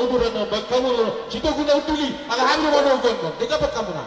oburan kamu cito guna utuli ala hamre mano gon de kapat kamu na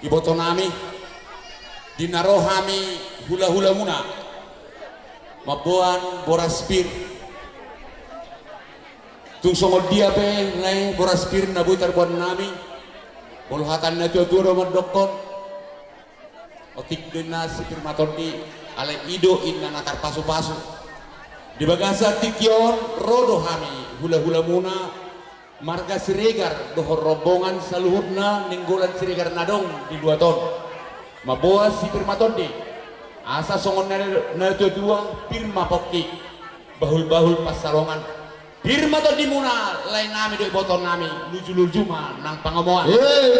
iboto nami dinarohami hula-hula muna mabuan boraspir tung songod dia pe ngai boraspir na buitar buan nami bolhatan na tuwa madokon otik dina sipir maton di ale ido inna nakar pasu-pasu di bagasa tikyon rodo hami hula-hula muna marga Siregar dohor rombongan saluhurna ninggolan Siregar nadong di 2 ton maboa si pirmaton di asa songon na dua pirma pokki bahul-bahul pasalongan pirmaton di muna lain nami do boton nami luju-luju mah nang pangomoan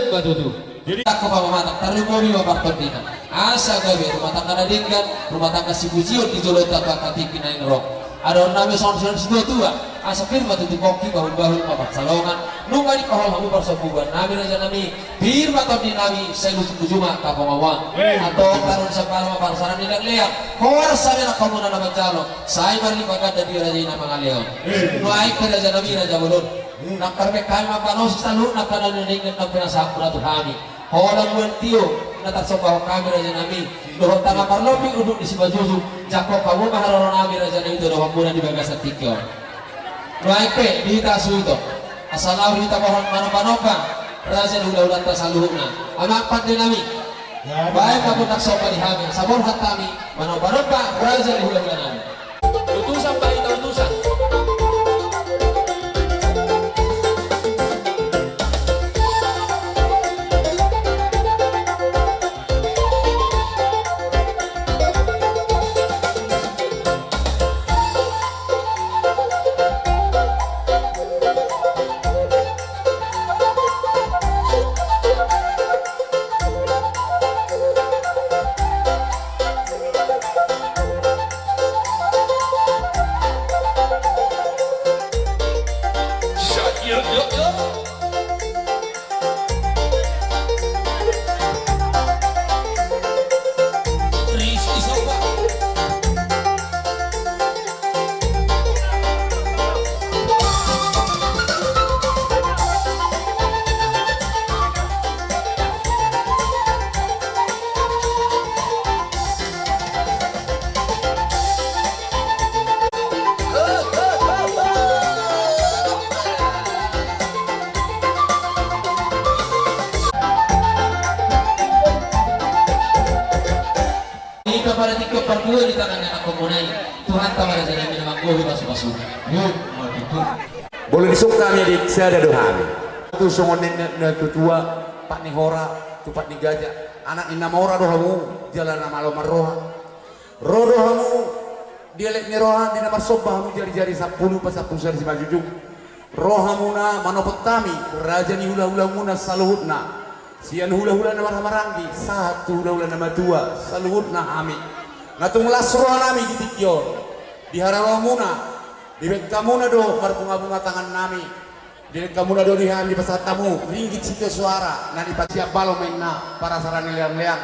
batutu jadi aku bawa mata taruh mobil bapak pendidikan asa gawe rumah tangga nadingkan rumah tangga si bujiot di jolot apa katikin aing rok ada nami son-son sudah tua asa firma tu koki bahul-bahul papat salongan nunga di kahol hamu persepuan nami raja nami firma tu di nami saya lucu mah kapong awang atau karun sa palma parsaran tidak lihat kor sabi na kamu na naman jalo saya bali bagat dari raja ina mga leon nuai ke raja nami raja bulun nakarbe kaya mapanos salu nakanan ningan na pinasakura tu kami holang buwan tiyo natasok kami raja nami dohon tanga parlopi uduk di sibajuju jako kamu maharoron nami raja nami itu dohon muna di bagasan tikyo Nuaipe di tasu itu asalaw kita pohon manoka raja udah tasaluhna anak pandai nami baik kamu tak sopan di hamil sabor hatami manoka raja udah nami utusan baik utusan Gobi kepada tiga perdua di tangan anak komunai. Tuhan tamara jadi memang gobi masuk-masuk. Boleh disuka nih di saya ada doa. Tu songon nenek tua Pak Nihora, tu Pak Nigajah. Anak ina maura dohamu jalan nama lo maroha. Rodohamu dialek ni roha di nama sobahamu jari-jari 10 pas 10 sari si majujung. Rohamuna manopetami raja ni hula-hula muna saluhutna. Sian hula-hula nama maranggi satu hula-hula nama dua saluhutna ami. Ngatung lasroha nami gitikyon. Di harawamuna di bek kamuna do marpunga-bunga tangan nami. Di bek kamuna do di hami pasat tamu ringgit situ suara nani pasiap balo mainna para sarani leang-leang.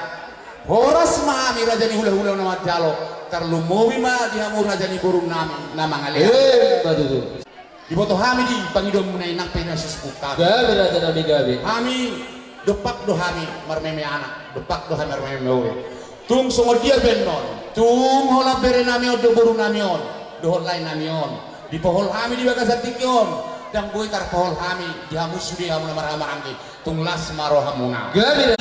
Horas mami raja ni hula-hula nama jalo karlu mobi ma di hamu raja ni burung nami nama ngaleang. Betul. Di foto hami di pangidom munai nak pena suspuka. Gabi raja nabi gabi. Hami depak do hami marmeme anak depak do hami marmeme ul. Tung songo dia benon. Tung hola bere nami do burung nami on. Do lain nami on. Di pohol hami di bagas tikyon. Dan boy tar pohol hami di hamu sudi hamu nama anggi. Tung las maro hamuna. Gabi.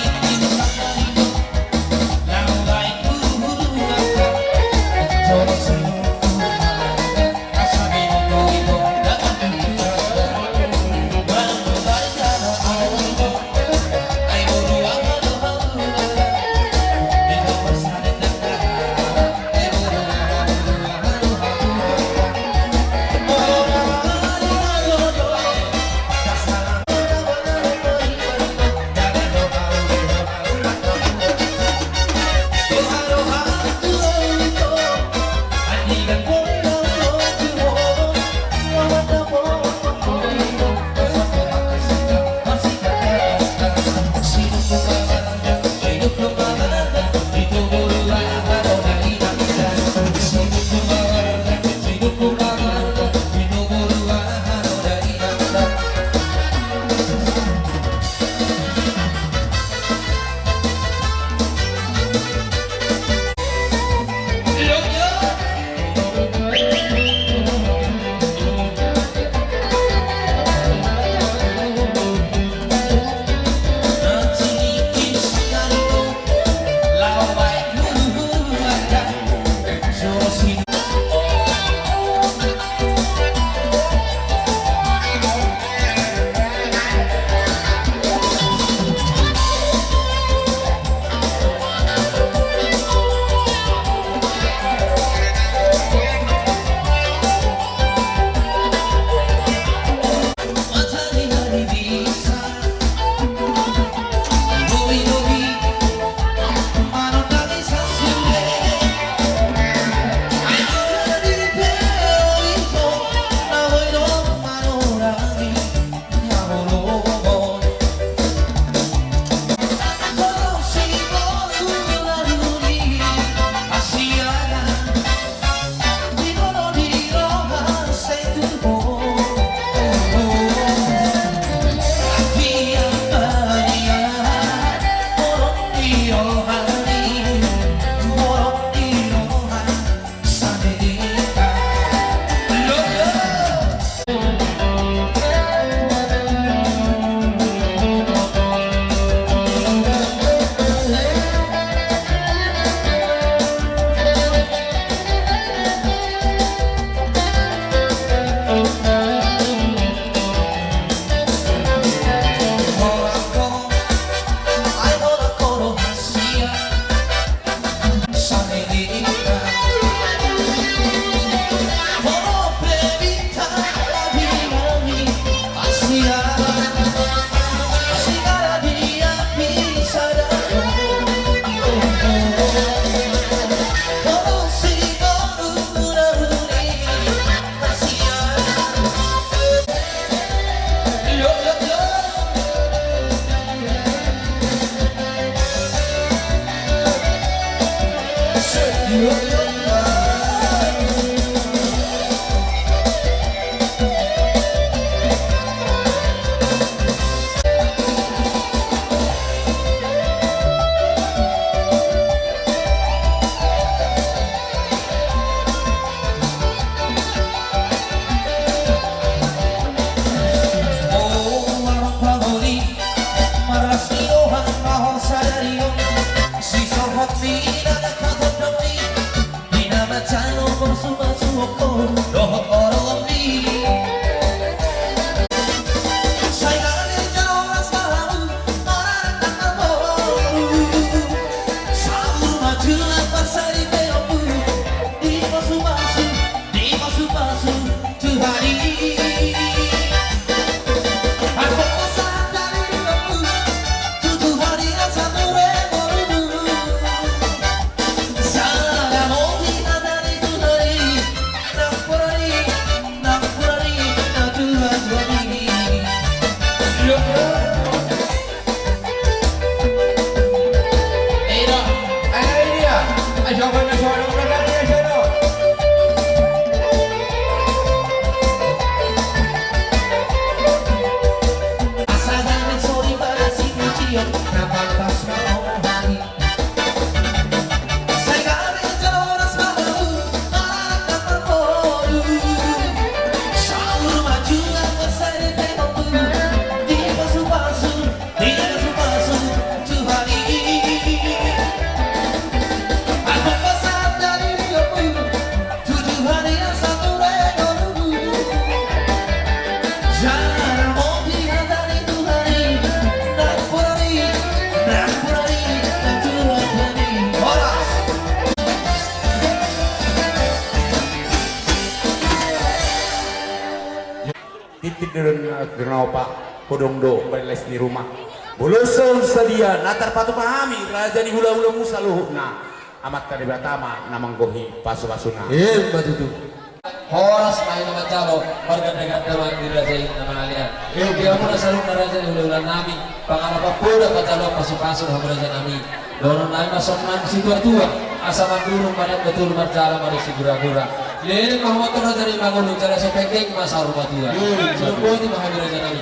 kenal Pak Podongdo beles di rumah. Bulusun sedia natar patu pahami raja di hula-hula musa luhukna amat kade batama namang gohi pasu-pasuna. Betul. Horas main nama calo berganda-ganda di raja ini nama alian. Dia pun selalu raja di hula-hula nami. Pangarap pula pacalo pasu-pasu sama raja nami. Donon nami masuk man si tua asa mandurung pada betul marjala mari si gura-gura. Lele mahmoto raja di mangulung cara sepengkeng masa rumah tua. Sebelum di mahami raja nami.